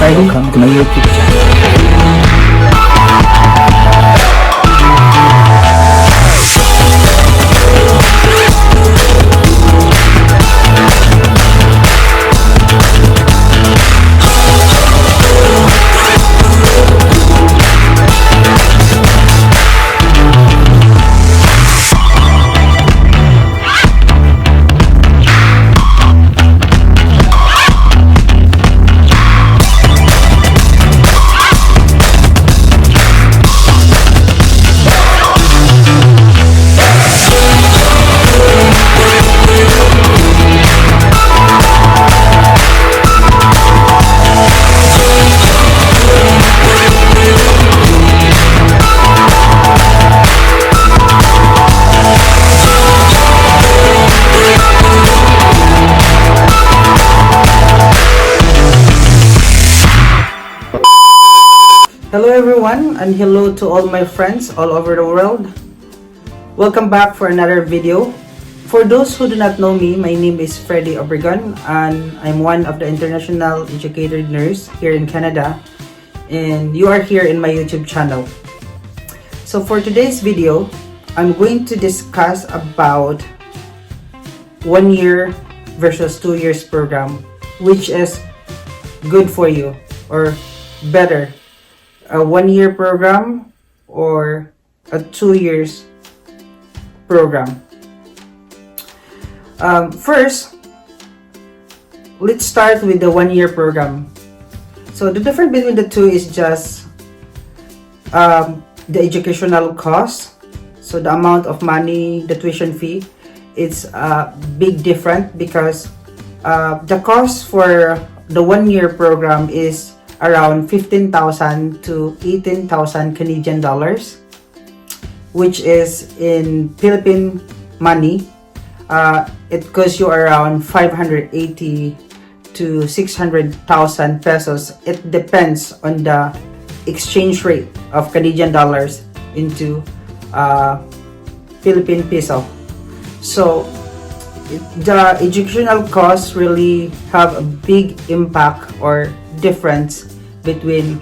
Welcome to my YouTube channel. Hello everyone, and hello to all my friends all over the world. Welcome back for another video. For those who do not know me, my name is Freddy Obregon, and I'm one of the international educated nurse here in Canada, and you are here in my YouTube channel. So for today's video, I'm going to discuss about 1 year versus 2 years program, which is good for you or better. A 1 year program or a 2 years program. First, let's start with the 1 year program. So the difference between the two is just the educational cost. So the amount of money, the tuition fee, it's a big difference because the cost for the 1 year program is around 15,000 to 18,000 Canadian dollars, which is in Philippine money. It costs you around 580 to 600,000 pesos. It depends on the exchange rate of Canadian dollars into Philippine peso. So the educational costs really have a big impact or difference between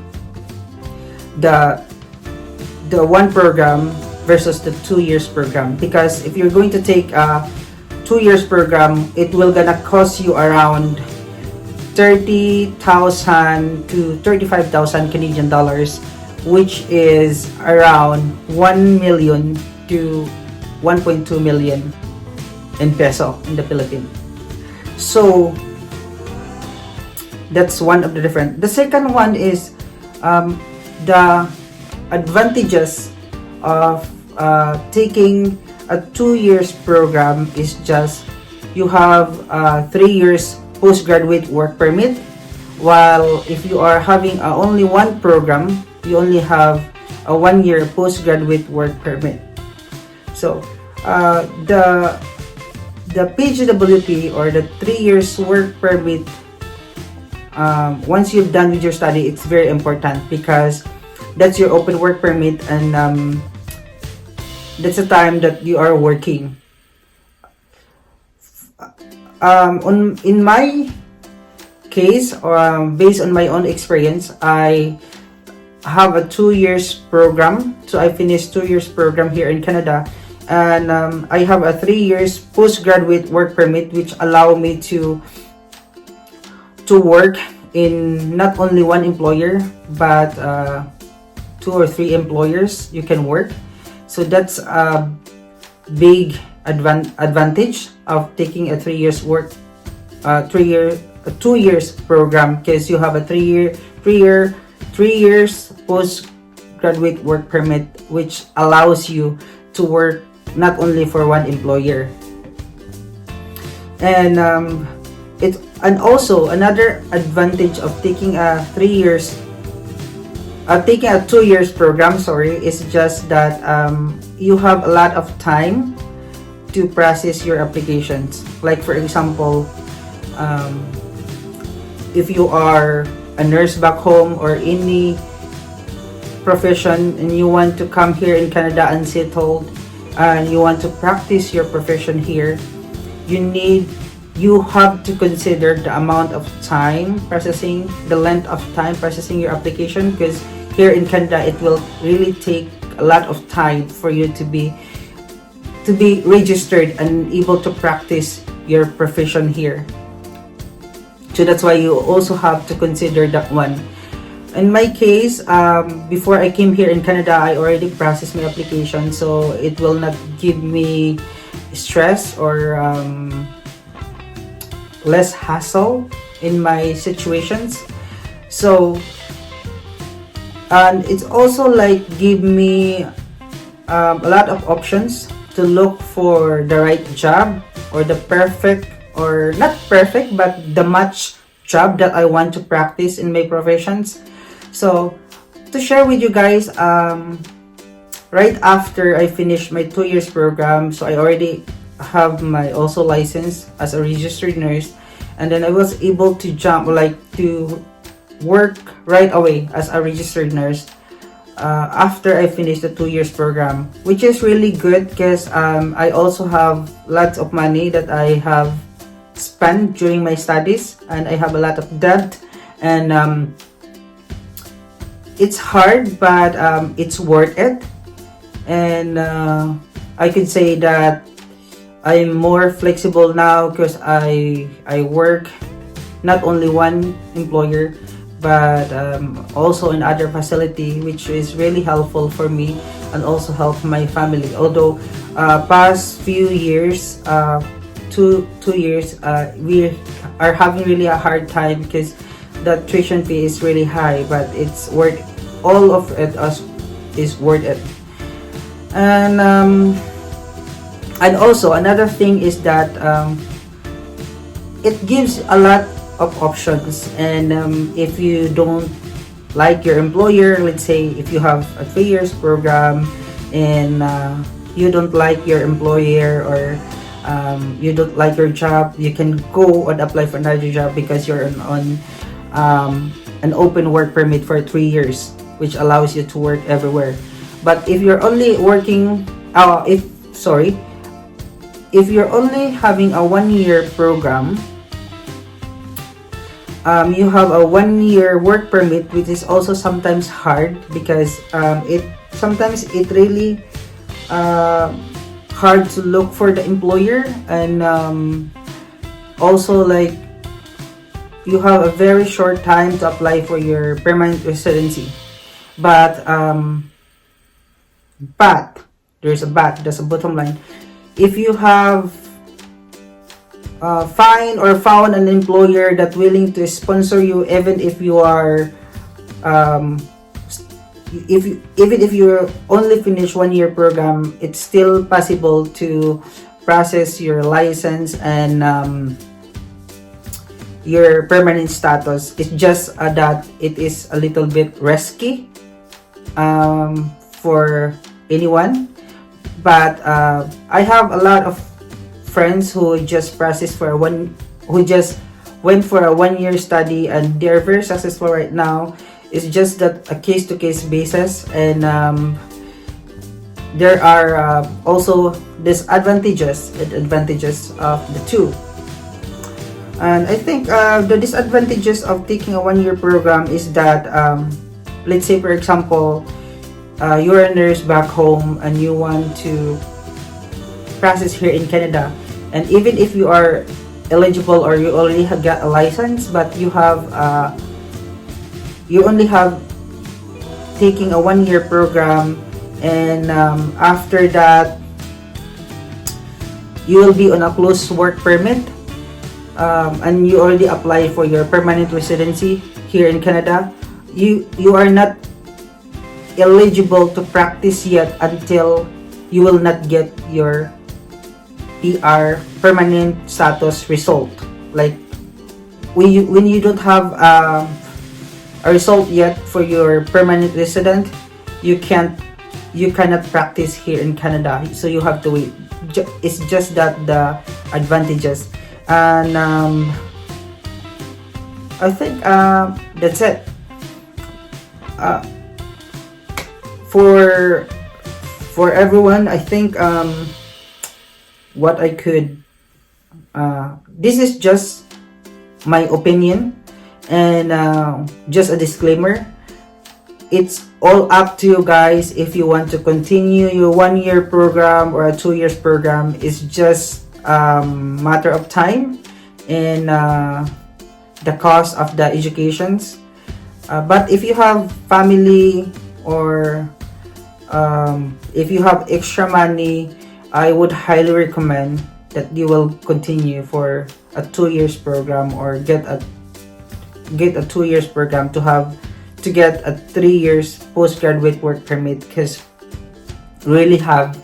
the one program versus the 2 years program, because if you're going to take a 2 years program, it will gonna cost you around 30,000 to 35,000 Canadian dollars, which is around 1 million to 1.2 million in peso in the Philippines. So that's one of the different. The second one is the advantages of taking a 2 years program is just you have 3 years postgraduate work permit, while if you are having only one program, you only have a 1 year postgraduate work permit. So the PGWP or the 3 years work permit, once you've done with your study, it's very important because that's your open work permit, and that's the time that you are working. In my case, or based on my own experience, I have a 2 years program. So I finished 2 years program here in Canada, and I have a 3 years postgraduate work permit, which allow me to work in not only one employer but 2 or 3 employers you can work. So that's a big advantage of taking a 2 years program, because you have a 3 years postgraduate work permit, which allows you to work not only for one employer. And also another advantage of taking a 2 years program, is just that you have a lot of time to process your applications. Like for example, if you are a nurse back home or any profession and you want to come here in Canada and settled, and you want to practice your profession here, you need you have to consider the amount of time processing, the length of time processing your application, because here in Canada it will really take a lot of time for you to be registered and able to practice your profession here. So that's why you also have to consider that one. In my case, before I came here in Canada, I already processed my application, so it will not give me stress or less hassle in my situations. So, and it's also like give me a lot of options to look for the right job, or the perfect, or not perfect, but the match job that I want to practice in my professions. So to share with you guys, right after I finished my 2 years program, so I already have my also license as a registered nurse, and then I was able to jump, like to work right away as a registered nurse after I finished the 2 years program, which is really good because I also have lots of money that I have spent during my studies, and I have a lot of debt, and it's hard, but it's worth it. And I could say that I'm more flexible now because I work not only one employer, but also in other facility, which is really helpful for me and also help my family. Although past few years, 2 years, we are having really a hard time because the tuition fee is really high, but it's worth, all of it is worth it. And also another thing is that it gives a lot of options, and if you don't like your employer, let's say if you have a 3 years program and you don't like your employer, or you don't like your job, you can go and apply for another job because you're on an open work permit for 3 years, which allows you to work everywhere. But if you're only working, if you're only having a 1 year program, you have a 1 year work permit, which is also sometimes hard because it really hard to look for the employer, and also like you have a very short time to apply for your permanent residency. But there's a bottom line. If you have found an employer that willing to sponsor you, even if you are even if you only finish 1 year program, it's still possible to process your license and your permanent status. It's just that it is a little bit risky for anyone, but I have a lot of friends who just went for a 1 year study, and they're very successful right now. It's just that a case-to-case basis, and there are also disadvantages and advantages of the two. And I think the disadvantages of taking a 1 year program is that let's say, for example, you're a nurse back home and you want to practice here in Canada, and even if you are eligible or you already have got a license, but you only have taking a 1 year program, and after that you will be on a closed work permit, and you already apply for your permanent residency here in Canada, you are not eligible to practice yet until you will not get your PR, permanent status result. Like when you don't have a result yet for your permanent resident, you cannot practice here in Canada, so you have to wait. It's just that the advantages. And I think that's it for everyone. I think what I could This is just my opinion, and just a disclaimer, it's all up to you guys if you want to continue your 1-year program or a 2 years program. It's just matter of time and the cost of the educations. But if you have family or if you have extra money, I would highly recommend that you will continue for a 2 years program, or get a 2 years program to get a 3 years postgraduate work permit, because really have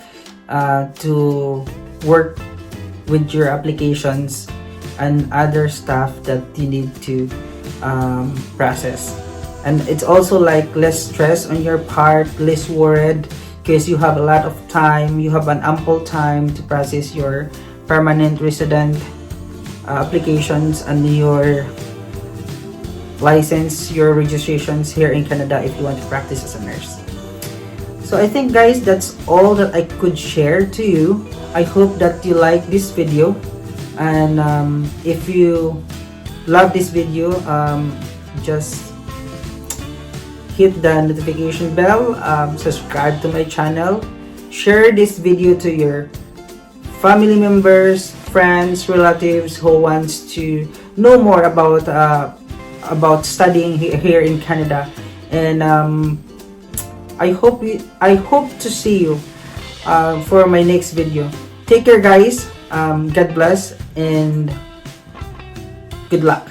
to work with your applications and other stuff that you need to process. And it's also like less stress on your part, less worried, because you have a lot of time, you have an ample time to process your permanent resident applications and your license, your registrations here in Canada if you want to practice as a nurse. So I think, guys, that's all that I could share to you. I hope that you like this video, and if you love this video, just hit the notification bell, subscribe to my channel, share this video to your family members, friends, relatives who wants to know more about studying here in Canada. And I hope to see you for my next video. Take care, guys. God bless and good luck.